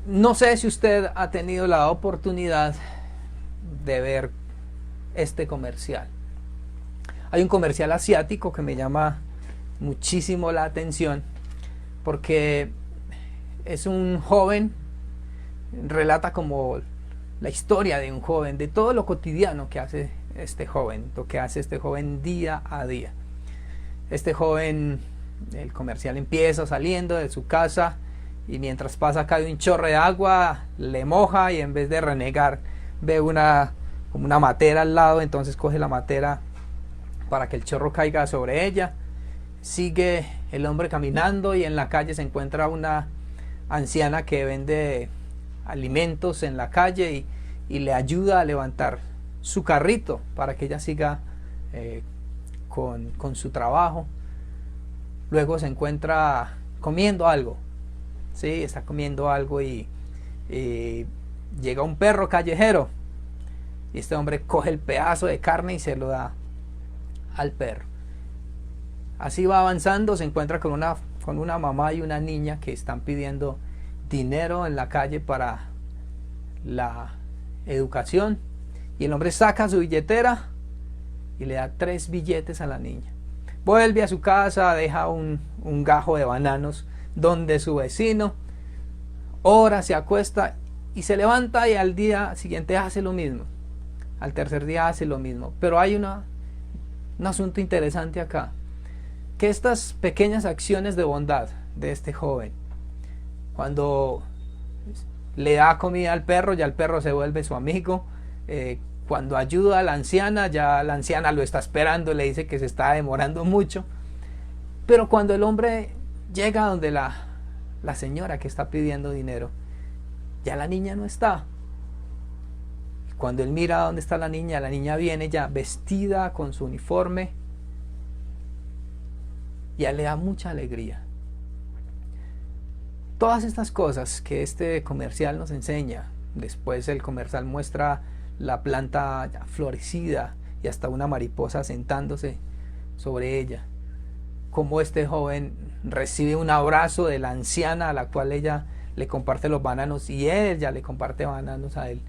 No sé si usted ha tenido la oportunidad de ver este comercial. Hay un comercial asiático que me llama muchísimo la atención porque es un joven, relata como la historia de un joven, de todo lo cotidiano que hace este joven, lo que hace este joven día a día. Este joven, el comercial empieza saliendo de su casa y mientras pasa cae un chorro de agua, le moja y en vez de renegar ve como una matera al lado, entonces coge la matera para que el chorro caiga sobre ella. Sigue el hombre caminando y en la calle se encuentra una anciana que vende alimentos en la calle y le ayuda a levantar su carrito para que ella siga con su trabajo. Luego se encuentra comiendo algo, ¿sí? Está comiendo algo y llega un perro callejero y este hombre coge el pedazo de carne y se lo da al perro. Así va avanzando, se encuentra con una mamá y una niña que están pidiendo dinero en la calle para la educación y el hombre saca su billetera y le da 3 billetes a la niña. Vuelve a su casa, deja un gajo de bananos donde su vecino, ora, se acuesta y se levanta y al día siguiente hace lo mismo. Al tercer día hace lo mismo. Pero hay un asunto interesante acá, que estas pequeñas acciones de bondad de este joven, cuando le da comida al perro, ya el perro se vuelve su amigo. Cuando ayuda a la anciana, ya la anciana lo está esperando, le dice que se está demorando mucho. Pero cuando el hombre llega donde la señora que está pidiendo dinero, ya la niña no está. Cuando él mira dónde está la niña viene ya vestida con su uniforme. Ya le da mucha alegría. Todas estas cosas que este comercial nos enseña, después el comercial muestra la planta ya florecida y hasta una mariposa sentándose sobre ella. Como este joven recibe un abrazo de la anciana a la cual ella le comparte los bananos y ella le comparte bananos a él.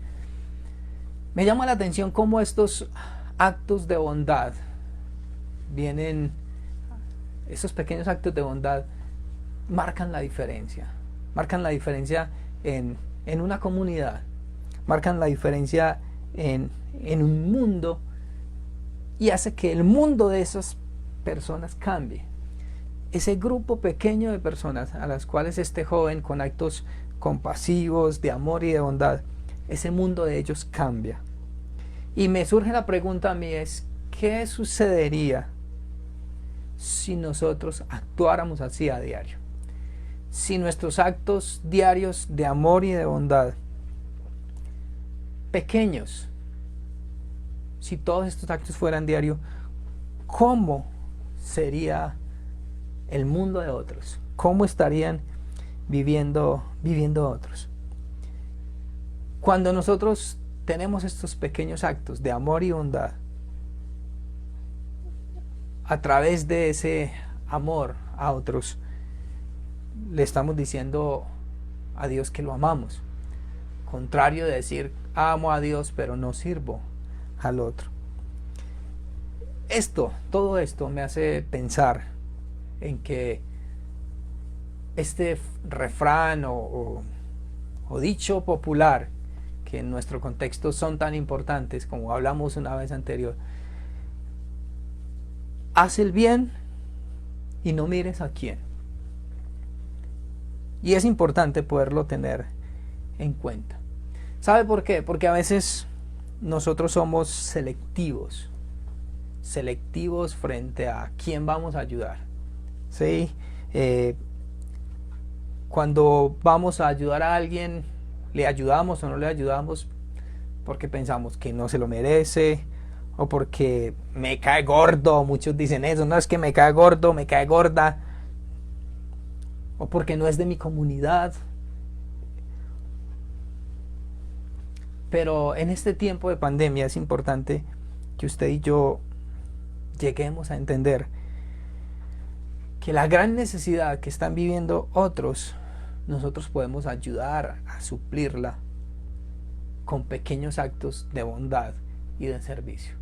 Me llama la atención cómo estos actos de bondad vienen, estos pequeños actos de bondad marcan la diferencia. Marcan la diferencia en una comunidad. Marcan la diferencia en un mundo y hace que el mundo de esas personas cambie. Ese grupo pequeño de personas a las cuales este joven con actos compasivos, de amor y de bondad, ese mundo de ellos cambia. Y me surge la pregunta a mí es, ¿qué sucedería si nosotros actuáramos así a diario? Si nuestros actos diarios de amor y de bondad, pequeños, si todos estos actos fueran diarios, ¿cómo sería el mundo de otros? ¿Cómo estarían viviendo otros? Cuando nosotros tenemos estos pequeños actos de amor y bondad, a través de ese amor a otros, le estamos diciendo a Dios que lo amamos. Contrario de decir, amo a Dios, pero no sirvo al otro. Todo esto me hace pensar en que este refrán o dicho popular, que en nuestro contexto son tan importantes, como hablamos una vez anterior, haz el bien y no mires a quién. Y es importante poderlo tener en cuenta. ¿Sabe por qué? Porque a veces nosotros somos selectivos frente a quién vamos a ayudar. ¿Sí? Cuando vamos a ayudar a alguien, le ayudamos o no le ayudamos porque pensamos que no se lo merece o porque me cae gordo. Muchos dicen eso, no es que me cae gordo, me cae gorda, o porque no es de mi comunidad. Pero en este tiempo de pandemia es importante que usted y yo lleguemos a entender que la gran necesidad que están viviendo otros nosotros podemos ayudar a suplirla con pequeños actos de bondad y de servicio,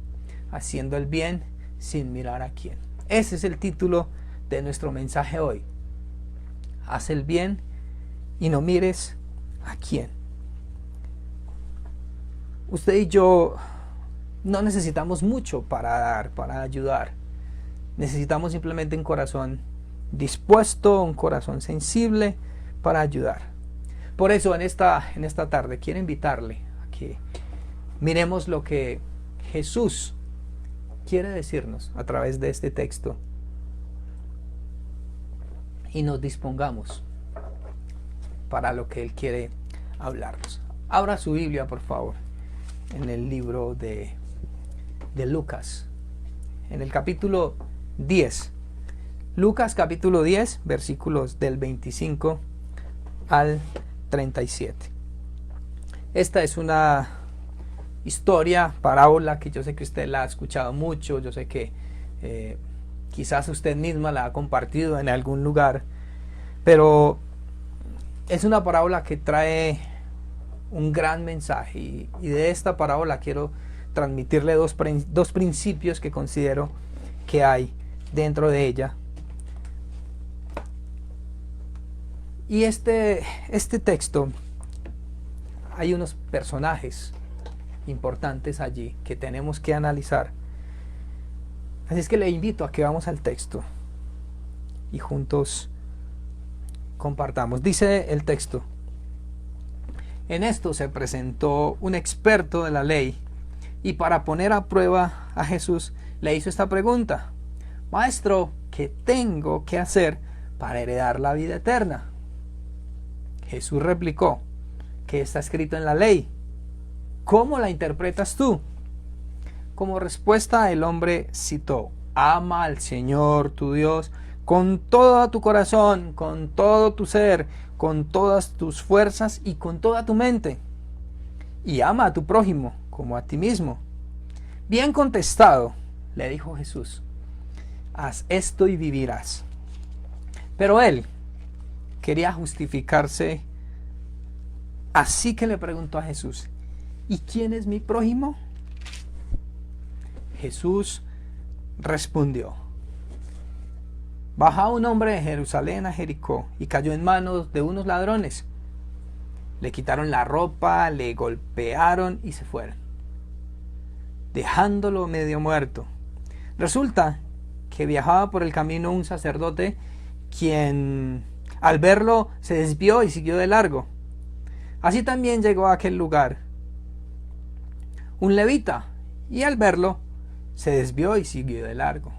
haciendo el bien sin mirar a quién. Ese es el título de nuestro mensaje hoy. Haz el bien y no mires a quién. Usted y yo no necesitamos mucho para dar, para ayudar. Necesitamos simplemente un corazón dispuesto, un corazón sensible para ayudar. Por eso en esta tarde quiero invitarle a que miremos lo que Jesús quiere decirnos a través de este texto y nos dispongamos para lo que Él quiere hablarnos. Abra su Biblia, por favor, en el libro de Lucas, en el capítulo 10. Lucas capítulo 10, versículos del 25 al 37. Esta es una historia, parábola, que yo sé que usted la ha escuchado mucho. Yo sé que quizás usted misma la ha compartido en algún lugar, pero es una parábola que trae un gran mensaje, y de esta parábola quiero transmitirle dos principios que considero que hay dentro de ella. Y este texto, hay unos personajes importantes allí que tenemos que analizar. Así es que le invito a que vamos al texto y juntos compartamos. Dice el texto: en esto se presentó un experto de la ley y para poner a prueba a Jesús le hizo esta pregunta: Maestro, ¿qué tengo que hacer para heredar la vida eterna? Jesús replicó: ¿qué está escrito en la ley? ¿Cómo la interpretas tú? Como respuesta, el hombre citó: ama al Señor tu Dios con todo tu corazón, con todo tu ser, con todas tus fuerzas y con toda tu mente. Y ama a tu prójimo como a ti mismo. Bien contestado, le dijo Jesús. Haz esto y vivirás. Pero él quería justificarse, así que le preguntó a Jesús: ¿y quién es mi prójimo? Jesús respondió: bajaba un hombre de Jerusalén a Jericó y cayó en manos de unos ladrones. Le quitaron la ropa, le golpearon y se fueron, dejándolo medio muerto. Resulta que viajaba por el camino un sacerdote, quien al verlo se desvió y siguió de largo. Así también llegó a aquel lugar un levita, y al verlo se desvió y siguió de largo.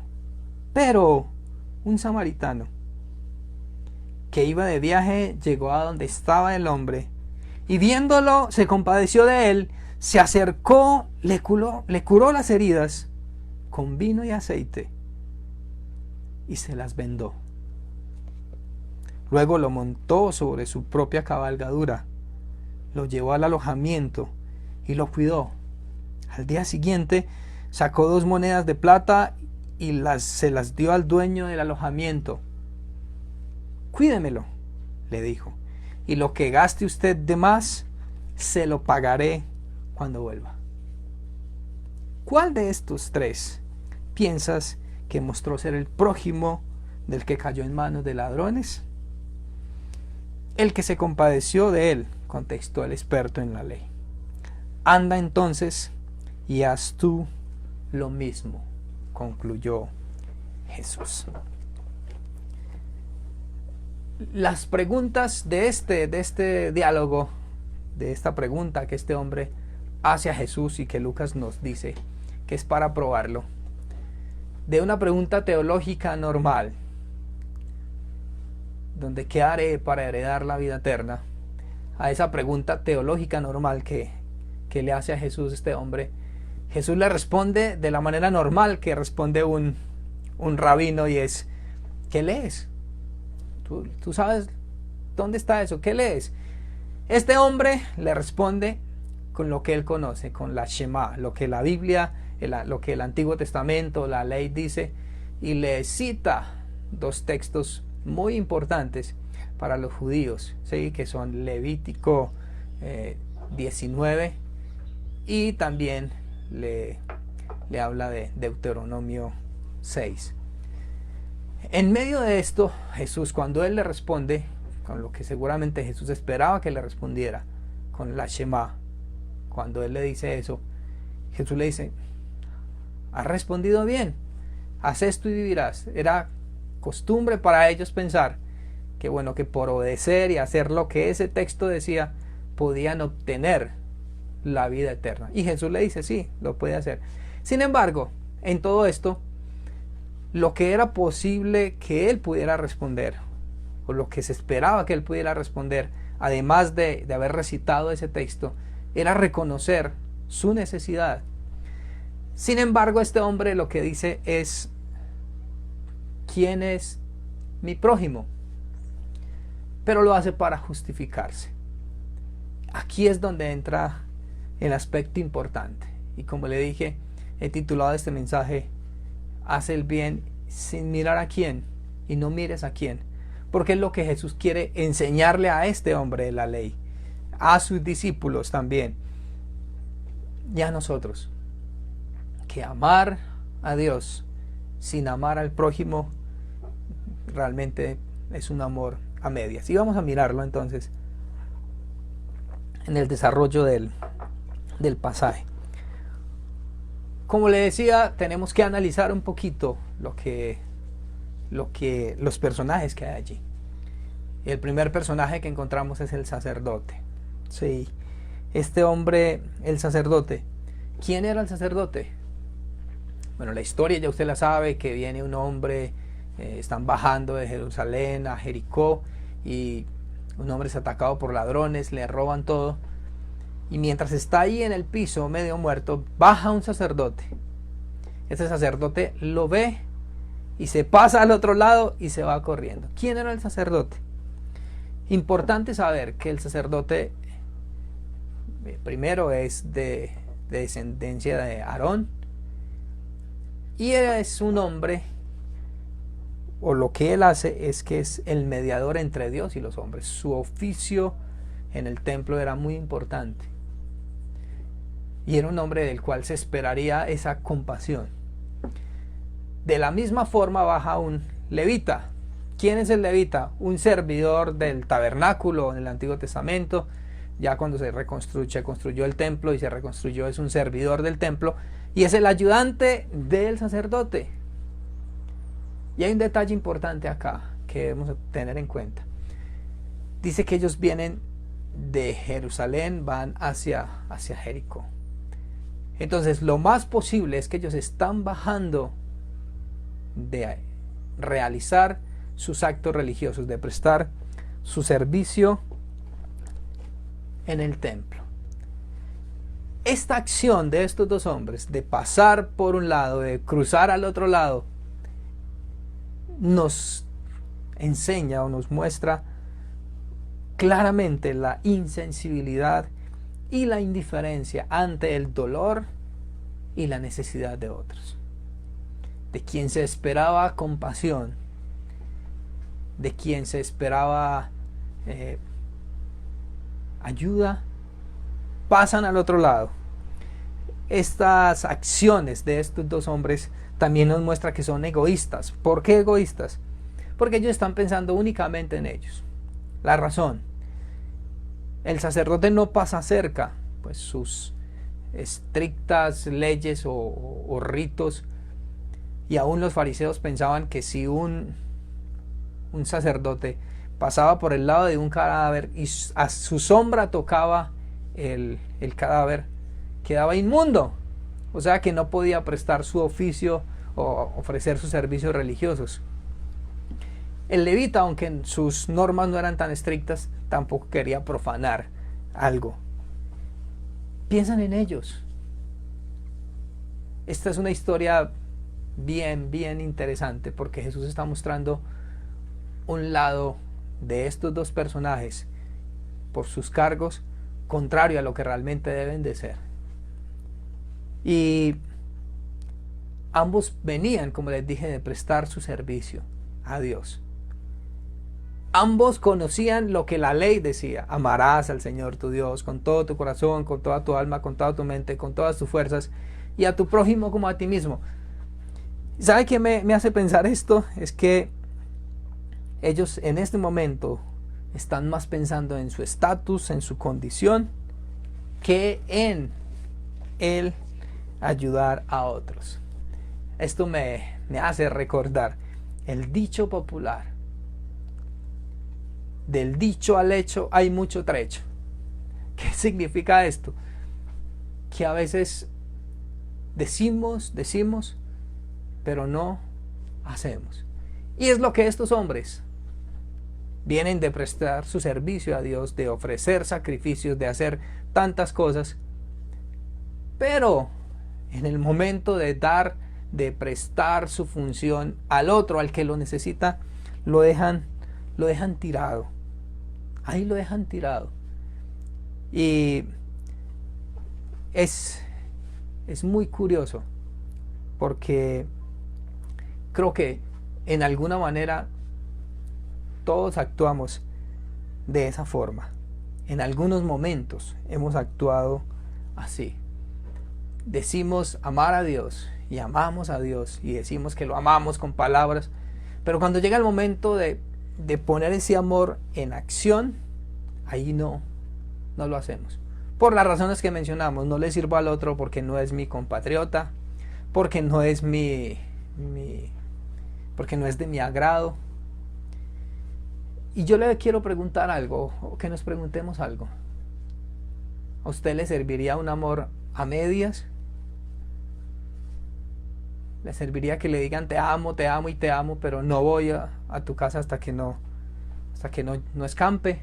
Pero un samaritano que iba de viaje llegó a donde estaba el hombre, y viéndolo se compadeció de él, se acercó, le curó las heridas con vino y aceite y se las vendó. Luego lo montó sobre su propia cabalgadura, lo llevó al alojamiento y lo cuidó. Al día siguiente sacó 2 monedas de plata y se las dio al dueño del alojamiento. Cuídemelo, le dijo, y lo que gaste usted de más, se lo pagaré cuando vuelva. ¿Cuál de estos 3 piensas que mostró ser el prójimo del que cayó en manos de ladrones? El que se compadeció de él, contestó el experto en la ley. Anda entonces y haz tú lo mismo, concluyó Jesús. Las preguntas de este diálogo, de esta pregunta que este hombre hace a Jesús y que Lucas nos dice que es para probarlo, de una pregunta teológica normal, donde ¿qué haré para heredar la vida eterna?, a esa pregunta teológica normal que le hace a Jesús este hombre, Jesús le responde de la manera normal que responde un rabino, y es: ¿qué lees? ¿Tú sabes dónde está eso? ¿Qué lees? Este hombre le responde con lo que él conoce, con la Shema, lo que la Biblia, lo que el Antiguo Testamento, la ley dice, y le cita 2 textos muy importantes para los judíos, ¿sí? Que son Levítico 19 y también le habla de Deuteronomio 6. En medio de esto, Jesús, cuando él le responde, con lo que seguramente Jesús esperaba que le respondiera, con la Shema, cuando él le dice eso, Jesús le dice: has respondido bien, haz esto y vivirás. Era costumbre para ellos pensar que, bueno, que por obedecer y hacer lo que ese texto decía, podían obtener la vida eterna. Y Jesús le dice: sí, lo puede hacer. Sin embargo, en todo esto, lo que era posible que él pudiera responder, o lo que se esperaba que él pudiera responder, además de haber recitado ese texto, era reconocer su necesidad. Sin embargo, este hombre lo que dice es: ¿quién es mi prójimo? Pero lo hace para justificarse. Aquí es donde entra el aspecto importante. Y como le dije, he titulado este mensaje: haz el bien sin mirar a quién, y no mires a quién. Porque es lo que Jesús quiere enseñarle a este hombre de la ley, a sus discípulos también, y a nosotros, que amar a Dios sin amar al prójimo realmente es un amor a medias. Y vamos a mirarlo entonces en el desarrollo del pasaje. Como le decía, tenemos que analizar un poquito los personajes que hay allí. El primer personaje que encontramos es el sacerdote. Sí, este hombre, el sacerdote. ¿Quién era el sacerdote? Bueno, la historia ya usted la sabe, que viene un hombre, están bajando de Jerusalén a Jericó, y un hombre es atacado por ladrones, le roban todo, y mientras está ahí en el piso medio muerto, baja un sacerdote. Ese sacerdote lo ve y se pasa al otro lado y se va corriendo. ¿Quién era el sacerdote? Importante saber que el sacerdote primero es de descendencia de Aarón, y es un hombre, o lo que él hace es que es el mediador entre Dios y los hombres. Su oficio en el templo era muy importante, y era un hombre del cual se esperaría esa compasión. De la misma forma baja un levita. ¿Quién es el levita? Un servidor del tabernáculo en el Antiguo Testamento. Ya cuando se construyó el templo y se reconstruyó, es un servidor del templo y es el ayudante del sacerdote. Y hay un detalle importante acá que debemos tener en cuenta. Dice que ellos vienen de Jerusalén, van hacia Jericó. Entonces lo más posible es que ellos están bajando de realizar sus actos religiosos, de prestar su servicio en el templo. Esta acción de estos dos hombres de pasar por un lado, de cruzar al otro lado, nos enseña o nos muestra claramente la insensibilidad y la indiferencia ante el dolor y la necesidad de otros. De quien se esperaba compasión, de quien se esperaba ayuda, pasan al otro lado. Estas acciones de estos dos hombres también nos muestra que son egoístas. ¿Por qué egoístas? Porque ellos están pensando únicamente en ellos. La razón: el sacerdote no pasa cerca, pues sus estrictas leyes o ritos, y aún los fariseos pensaban que si un sacerdote pasaba por el lado de un cadáver y a su sombra tocaba el cadáver, quedaba inmundo, o sea que no podía prestar su oficio o ofrecer sus servicios religiosos. El levita, aunque sus normas no eran tan estrictas, tampoco quería profanar algo. Piensan en ellos. Esta es una historia bien interesante, porque Jesús está mostrando un lado de estos dos personajes por sus cargos contrario a lo que realmente deben de ser. Y ambos venían, como les dije, de prestar su servicio a Dios. Ambos conocían lo que la ley decía: amarás al Señor tu Dios con todo tu corazón, con toda tu alma, con toda tu mente, con todas tus fuerzas, y a tu prójimo como a ti mismo. ¿Sabe qué me hace pensar esto? Es que ellos en este momento están más pensando en su estatus, en su condición, que en el ayudar a otros. Esto me hace recordar el dicho popular: del dicho al hecho hay mucho trecho. ¿Qué significa esto? Que a veces decimos, pero no hacemos. Y es lo que estos hombres vienen de prestar su servicio a Dios, de ofrecer sacrificios, de hacer tantas cosas, pero en el momento de dar, de prestar su función al otro, al que lo necesita, lo dejan tirado. Ahí lo dejan tirado. Y es muy curioso, porque creo que en alguna manera todos actuamos de esa forma. En algunos momentos hemos actuado así. Decimos amar a Dios y amamos a Dios y decimos que lo amamos con palabras, pero cuando llega el momento de poner ese amor en acción, ahí no lo hacemos. Por las razones que mencionamos: no le sirvo al otro porque no es mi compatriota, porque no es porque no es de mi agrado. Y yo le quiero preguntar algo, o que nos preguntemos algo. ¿A usted le serviría un amor a medias? ¿Le serviría que le digan te amo y te amo, pero no voy a tu casa hasta que no escampe?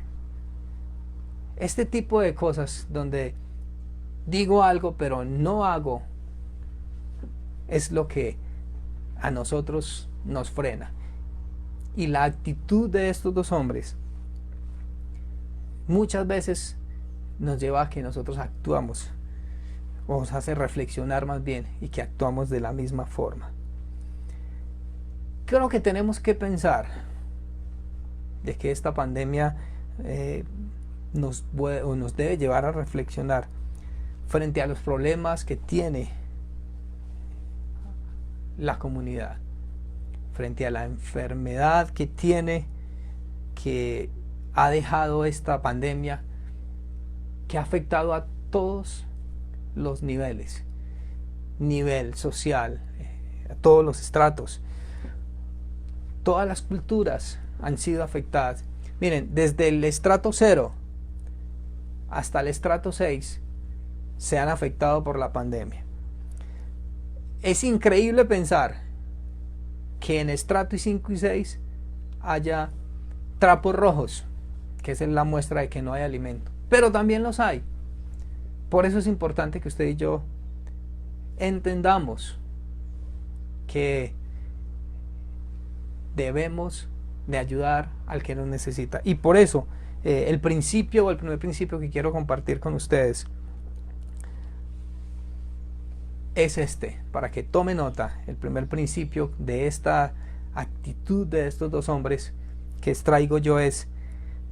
Este tipo de cosas donde digo algo pero no hago es lo que a nosotros nos frena. Y la actitud de estos dos hombres muchas veces nos lleva a que nosotros actuamos, o nos hace reflexionar más bien, y que actuamos de la misma forma. Creo que tenemos que pensar de que esta pandemia nos debe llevar a reflexionar frente a los problemas que tiene la comunidad, frente a la enfermedad que ha dejado esta pandemia, que ha afectado a todos los niveles, nivel social, a todos los estratos. Todas las culturas han sido afectadas. Miren, desde el estrato 0 hasta el estrato 6 se han afectado por la pandemia. Es increíble pensar que en estrato 5 y 6 haya trapos rojos, que es la muestra de que no hay alimento, pero también los hay. Por eso es importante que usted y yo entendamos que debemos de ayudar al que nos necesita. Y por eso el primer principio que quiero compartir con ustedes es este, para que tome nota. El primer principio de esta actitud de estos dos hombres que extraigo yo es: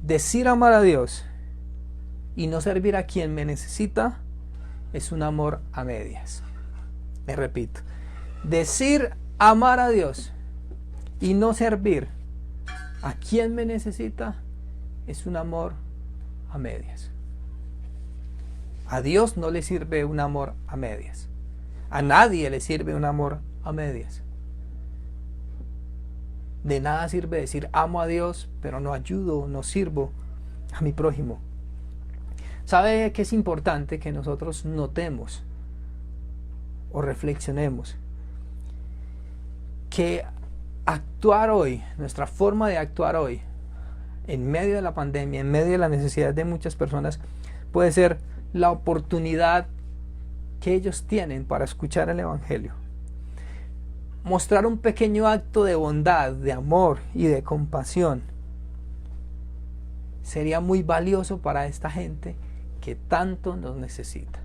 decir amar a Dios y no servir a quien me necesita es un amor a medias. Me repito: decir amar a Dios y no servir a quien me necesita es un amor a medias. A Dios no le sirve un amor a medias. A nadie le sirve un amor a medias. De nada sirve decir amo a Dios, pero no ayudo, no sirvo a mi prójimo. ¿Sabe que es importante que nosotros notemos o reflexionemos? Que actuar hoy, nuestra forma de actuar hoy, en medio de la pandemia, en medio de la necesidad de muchas personas, puede ser la oportunidad que ellos tienen para escuchar el Evangelio. Mostrar un pequeño acto de bondad, de amor y de compasión sería muy valioso para esta gente que tanto nos necesita.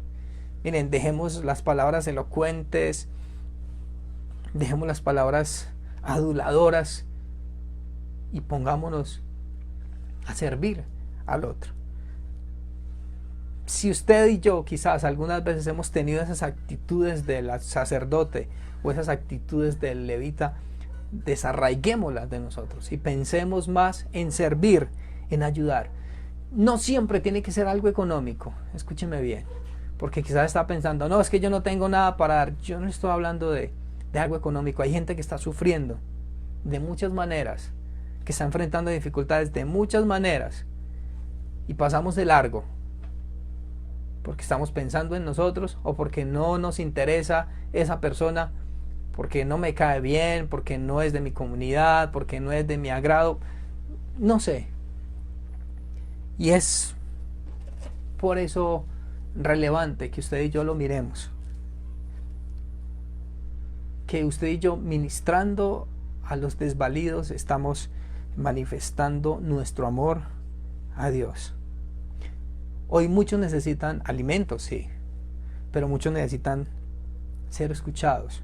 Miren, dejemos las palabras elocuentes, dejemos las palabras aduladoras y pongámonos a servir al otro. Si usted y yo quizás algunas veces hemos tenido esas actitudes del sacerdote o esas actitudes del levita, desarraiguémoslas de nosotros y pensemos más en servir, en ayudar. No siempre tiene que ser algo económico, escúcheme bien, porque quizás está pensando, no, es que yo no tengo nada para dar. Yo no estoy hablando de algo económico. Hay gente que está sufriendo de muchas maneras, que está enfrentando dificultades de muchas maneras, y pasamos de largo porque estamos pensando en nosotros, o porque no nos interesa esa persona, porque no me cae bien, porque no es de mi comunidad, porque no es de mi agrado, no sé. Y es por eso relevante que usted y yo lo miremos, que usted y yo, ministrando a los desvalidos, estamos manifestando nuestro amor a Dios. Hoy muchos necesitan alimentos, sí, pero muchos necesitan ser escuchados.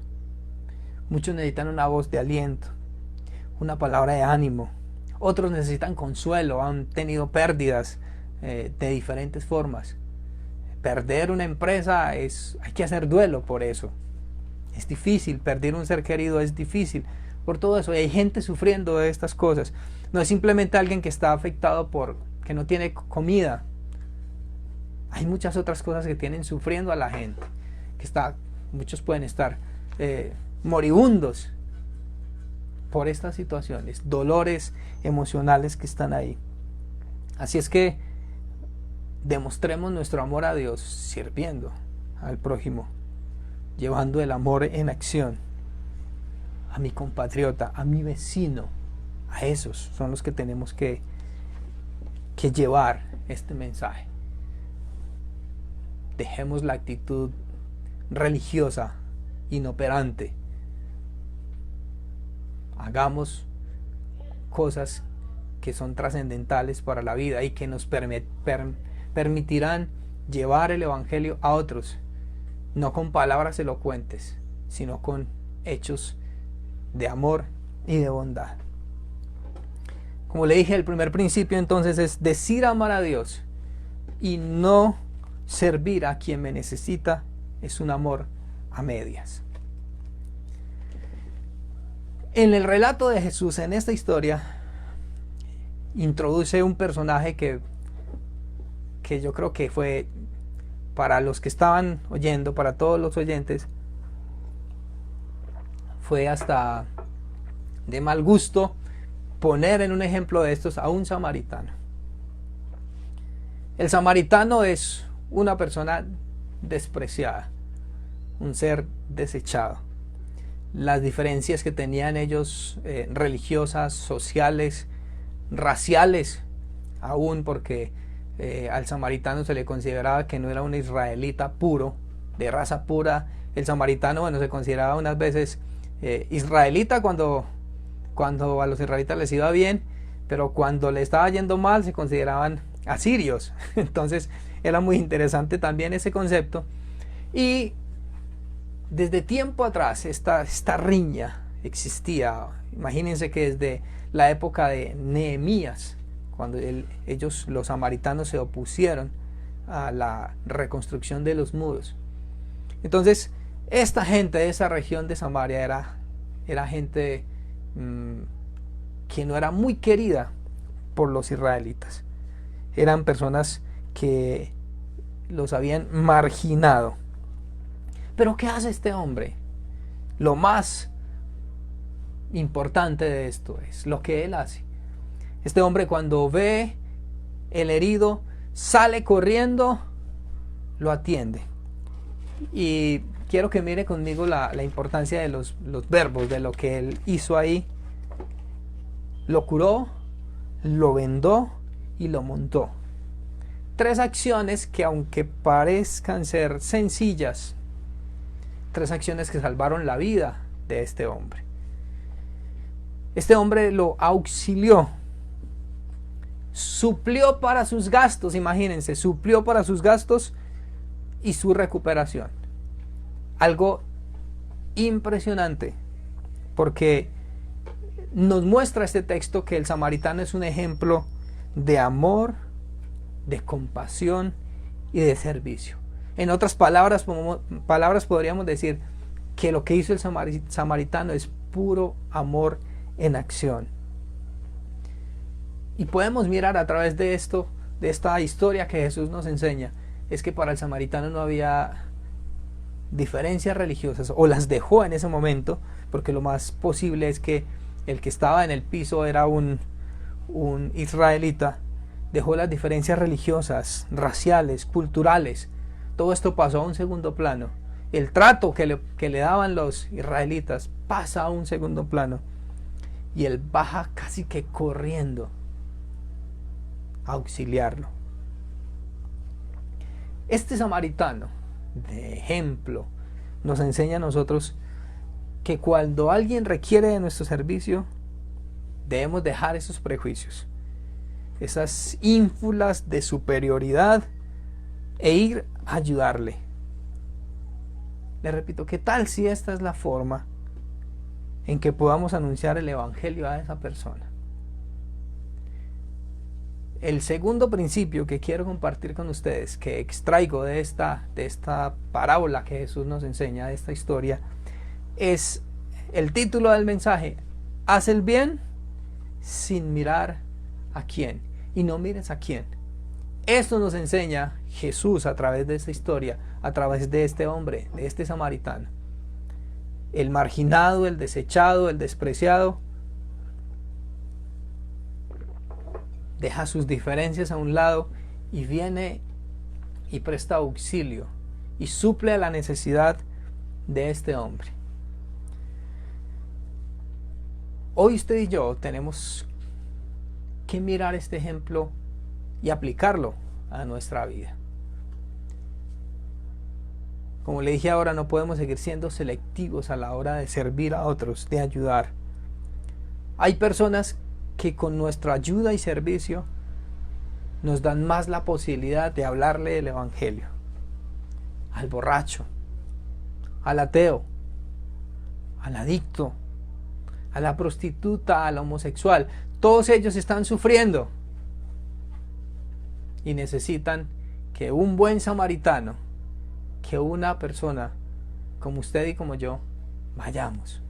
Muchos necesitan una voz de aliento, una palabra de ánimo. Otros necesitan consuelo, han tenido pérdidas de diferentes formas. Perder una empresa hay que hacer duelo por eso. Es difícil, perder un ser querido es difícil por todo eso. Y hay gente sufriendo de estas cosas. No es simplemente alguien que está afectado por que no tiene comida. Hay muchas otras cosas que tienen sufriendo a la gente. Muchos pueden estar moribundos por estas situaciones, dolores emocionales que están ahí. Así es que demostremos nuestro amor a Dios sirviendo al prójimo, llevando el amor en acción a mi compatriota, a mi vecino. A esos son los que tenemos que llevar este mensaje. Dejemos la actitud religiosa inoperante. Hagamos cosas que son trascendentales para la vida y que nos permitirán llevar el evangelio a otros, no con palabras elocuentes, sino con hechos de amor y de bondad. Como le dije, el primer principio entonces es decir amar a Dios y no servir a quien me necesita. Es un amor a medias. En el relato de Jesús, en esta historia, introduce un personaje que yo creo que fue, para los que estaban oyendo, para todos los oyentes, fue hasta de mal gusto poner en un ejemplo de estos a un samaritano. El samaritano es una persona despreciada, un ser desechado. Las diferencias que tenían ellos, religiosas, sociales, raciales, aún, porque al samaritano se le consideraba que no era un israelita puro, de raza pura. El samaritano, bueno, se consideraba unas veces israelita cuando a los israelitas les iba bien, pero cuando le estaba yendo mal se consideraban asirios. Entonces era muy interesante también ese concepto. Y desde tiempo atrás esta riña existía. Imagínense que desde la época de Nehemías, cuando los samaritanos se opusieron a la reconstrucción de los muros. Entonces esta gente de esa región de Samaria era gente que no era muy querida por los israelitas. Eran personas que los habían marginado. Pero ¿qué hace este hombre? Lo más importante de esto es lo que él hace. Este hombre, cuando ve el herido, sale corriendo, lo atiende. Y quiero que mire conmigo la importancia de los verbos, de lo que él hizo ahí. Lo curó, lo vendó y lo montó. 3 acciones que, aunque parezcan ser sencillas, 3 acciones que salvaron la vida de este hombre. Este hombre lo auxilió, suplió para sus gastos, imagínense, suplió para sus gastos y su recuperación. Algo impresionante, porque nos muestra este texto que el samaritano es un ejemplo de amor, de compasión y de servicio. En otras palabras podríamos decir que lo que hizo el samaritano es puro amor en acción. Y podemos mirar a través de esto, de esta historia que Jesús nos enseña, es que para el samaritano no había diferencias religiosas, o las dejó en ese momento, porque lo más posible es que el que estaba en el piso era un israelita. Dejó las diferencias religiosas, raciales, culturales. Todo esto pasó a un segundo plano. El trato que le daban los israelitas pasa a un segundo plano. Y él baja casi que corriendo a auxiliarlo. Este samaritano, de ejemplo, nos enseña a nosotros que cuando alguien requiere de nuestro servicio, debemos dejar esos prejuicios, esas ínfulas de superioridad, e ir a ayudarle. Le repito, ¿qué tal si esta es la forma en que podamos anunciar el evangelio a esa persona? El segundo principio que quiero compartir con ustedes, que extraigo de esta parábola que Jesús nos enseña, de esta historia, es el título del mensaje: haz el bien sin mirar a quién. Y no mires a quién. Esto nos enseña Jesús a través de esta historia, a través de este hombre, de este samaritano. El marginado, el desechado, el despreciado, deja sus diferencias a un lado y viene y presta auxilio y suple la necesidad de este hombre. Hoy usted y yo tenemos que mirar este ejemplo y aplicarlo a nuestra vida. Como le dije ahora, no podemos seguir siendo selectivos a la hora de servir a otros, de ayudar. Hay personas que con nuestra ayuda y servicio nos dan más la posibilidad de hablarle del evangelio. Al borracho, al ateo, al adicto, a la prostituta, al homosexual. Todos ellos están sufriendo y necesitan que un buen samaritano, que una persona como usted y como yo, vayamos.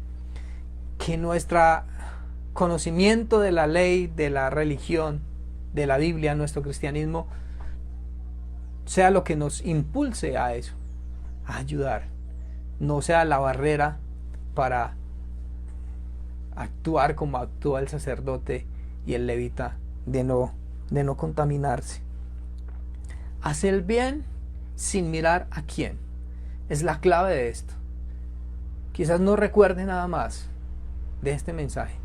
Que nuestro conocimiento de la ley, de la religión, de la Biblia, nuestro cristianismo, sea lo que nos impulse a eso, a ayudar. No sea la barrera para actuar como actúa el sacerdote y el levita, de no contaminarse. Hacer el bien sin mirar a quién es la clave de esto. Quizás no recuerde nada más de este mensaje,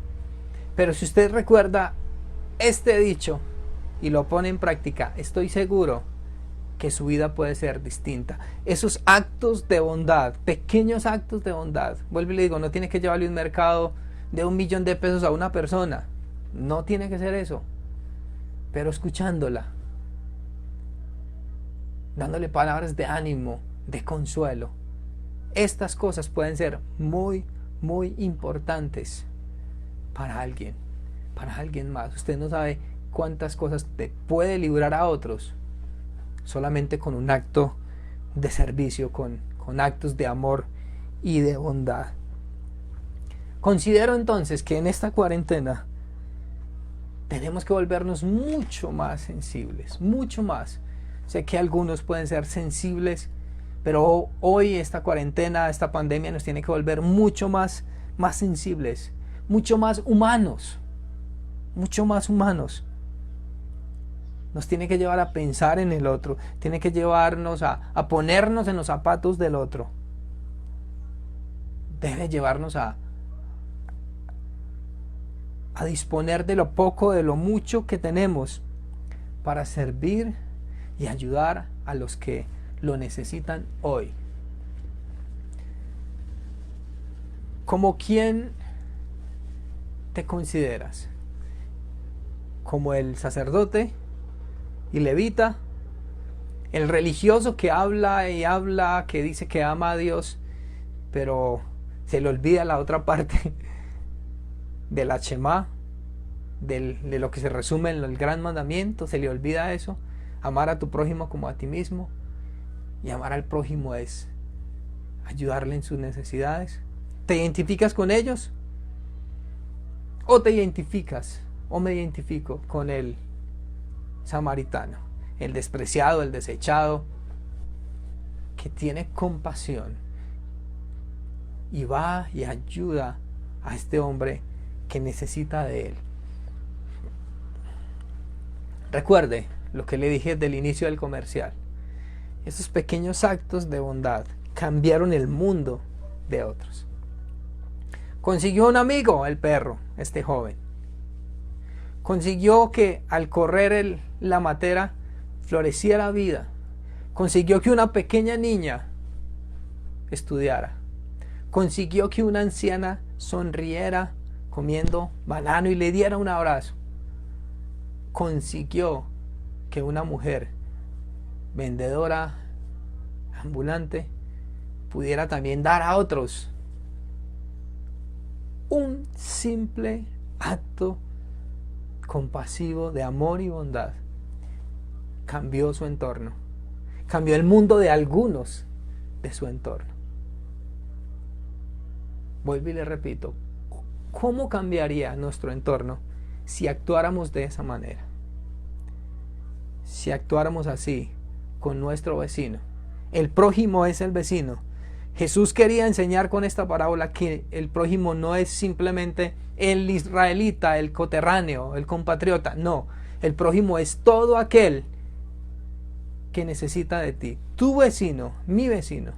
pero si usted recuerda este dicho y lo pone en práctica, estoy seguro que su vida puede ser distinta. Esos actos de bondad, pequeños actos de bondad, vuelvo y le digo, no tiene que llevarle un mercado de $1.000.000 a una persona, no tiene que ser eso, pero escuchándola, dándole palabras de ánimo, de consuelo. Estas cosas pueden ser muy, muy importantes para alguien más. Usted no sabe cuántas cosas te puede librar a otros solamente con un acto de servicio, con actos de amor y de bondad. Considero entonces que en esta cuarentena tenemos que volvernos mucho más sensibles, mucho más. Sé que algunos pueden ser sensibles, pero hoy esta cuarentena, esta pandemia nos tiene que volver mucho más sensibles, mucho más humanos, mucho más humanos. Nos tiene que llevar a pensar en el otro, tiene que llevarnos a ponernos en los zapatos del otro. Debe llevarnos a disponer de lo poco, de lo mucho que tenemos para servir y ayudar a los que lo necesitan hoy. ¿Como quién te consideras? ¿Como el sacerdote y levita? ¿El religioso que habla y habla, que dice que ama a Dios, pero se le olvida la otra parte de la Shema? de lo que se resume en el gran mandamiento, se le olvida eso. Amar a tu prójimo como a ti mismo. Y amar al prójimo es ayudarle en sus necesidades. ¿Te identificas con ellos? ¿O te identificas, o me identifico con el samaritano, el despreciado, el desechado, que tiene compasión y va y ayuda a este hombre que necesita de él? Recuerde lo que le dije desde el inicio del comercial. Esos pequeños actos de bondad cambiaron el mundo de otros. Consiguió un amigo, el perro, este joven. Consiguió que al correr la matera floreciera vida. Consiguió que una pequeña niña estudiara. Consiguió que una anciana sonriera comiendo banano y le diera un abrazo. Consiguió que una mujer vendedora ambulante pudiera también dar a otros. Un simple acto compasivo de amor y bondad cambió su entorno, cambió el mundo de algunos de su entorno. Vuelvo y le repito, ¿cómo cambiaría nuestro entorno si actuáramos de esa manera? Si actuáramos así con nuestro vecino. El prójimo es el vecino. Jesús quería enseñar con esta parábola que el prójimo no es simplemente el israelita, el coterráneo, el compatriota. No, el prójimo es todo aquel que necesita de ti. Tu vecino, mi vecino.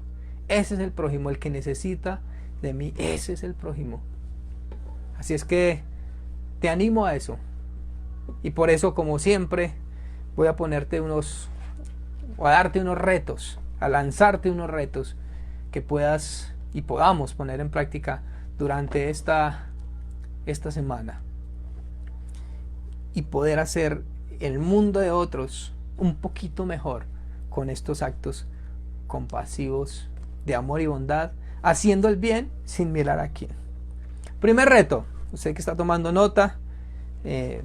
Ese es el prójimo, el que necesita de mí. Ese es el prójimo. Así es que te animo a eso. Y por eso, como siempre, voy a ponerte a darte unos retos, a lanzarte unos retos que puedas y podamos poner en práctica durante esta semana y poder hacer el mundo de otros un poquito mejor con estos actos compasivos de amor y bondad, haciendo el bien sin mirar a quién. Primer reto, usted que está tomando nota, le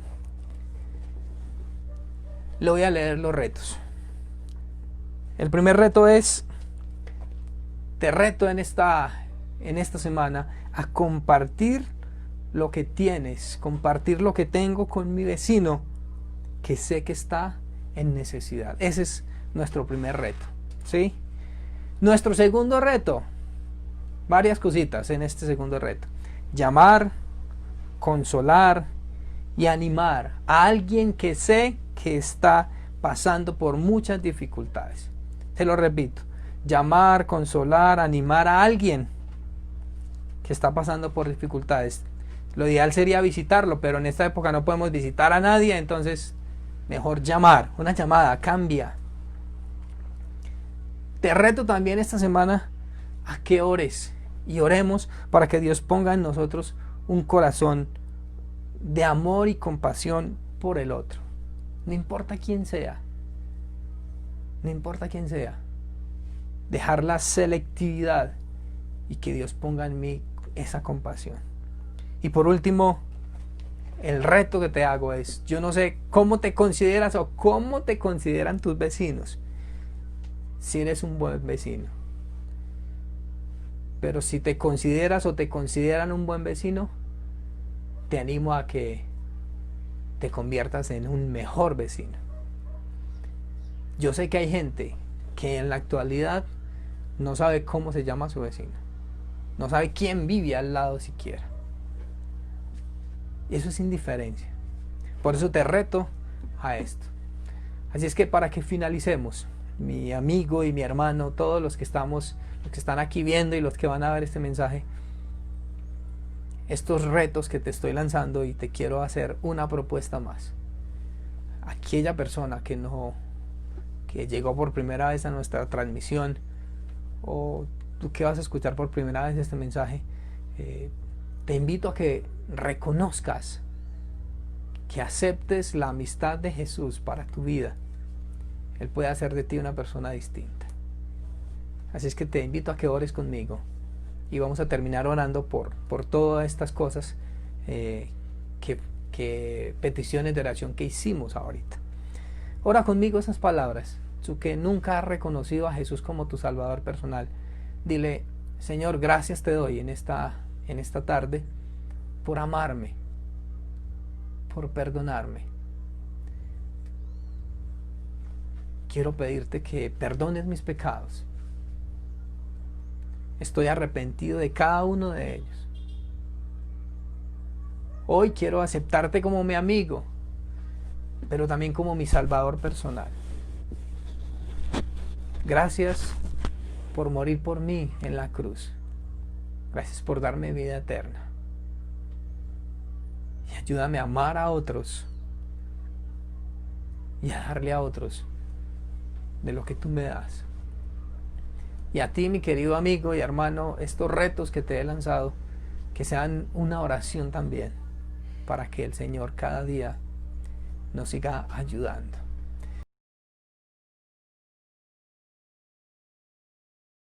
voy a leer los retos. El primer reto es: te reto en esta semana a compartir lo que tienes, compartir lo que tengo con mi vecino que sé que está en necesidad. Ese es nuestro primer reto, ¿sí? Nuestro segundo reto, varias cositas en este segundo reto: llamar, consolar y animar a alguien que sé que está pasando por muchas dificultades. Se lo repito: llamar, consolar, animar a alguien que está pasando por dificultades. Lo ideal sería visitarlo, pero en esta época no podemos visitar a nadie, entonces mejor llamar. Una llamada cambia. Te reto también esta semana a que ores y oremos para que Dios ponga en nosotros un corazón de amor y compasión por el otro. No importa quién sea. No importa quién sea. Dejar la selectividad y que Dios ponga en mí esa compasión. Y por último, el reto que te hago es: yo no sé cómo te consideras o cómo te consideran tus vecinos, si eres un buen vecino. Pero si te consideras o te consideran un buen vecino, te animo a que te conviertas en un mejor vecino. Yo sé que hay gente que en la actualidad no sabe cómo se llama su vecino, no sabe quién vive al lado siquiera. Eso es indiferencia. Por eso te reto a esto. Así es que, para que finalicemos, mi amigo y mi hermano, todos los que están aquí viendo y los que van a ver este mensaje, estos retos que te estoy lanzando, y te quiero hacer una propuesta más. Aquella persona que llegó por primera vez a nuestra transmisión, o tú que vas a escuchar por primera vez este mensaje, te invito a que reconozcas, que aceptes la amistad de Jesús para tu vida. Él puede hacer de ti una persona distinta. Así es que te invito a que ores conmigo, y vamos a terminar orando por todas estas cosas que peticiones de oración que hicimos ahorita. Ora conmigo esas palabras. Tú que nunca has reconocido a Jesús como tu Salvador personal, dile: Señor, gracias te doy en esta tarde por amarme, por perdonarme. Quiero pedirte que perdones mis pecados. Estoy arrepentido de cada uno de ellos. Hoy quiero aceptarte como mi amigo, pero también como mi Salvador personal. Gracias por morir por mí en la cruz. Gracias por darme vida eterna. Y ayúdame a amar a otros y a darle a otros de lo que tú me das. Y a ti, mi querido amigo y hermano, estos retos que te he lanzado, que sean una oración también, para que el Señor cada día nos siga ayudando.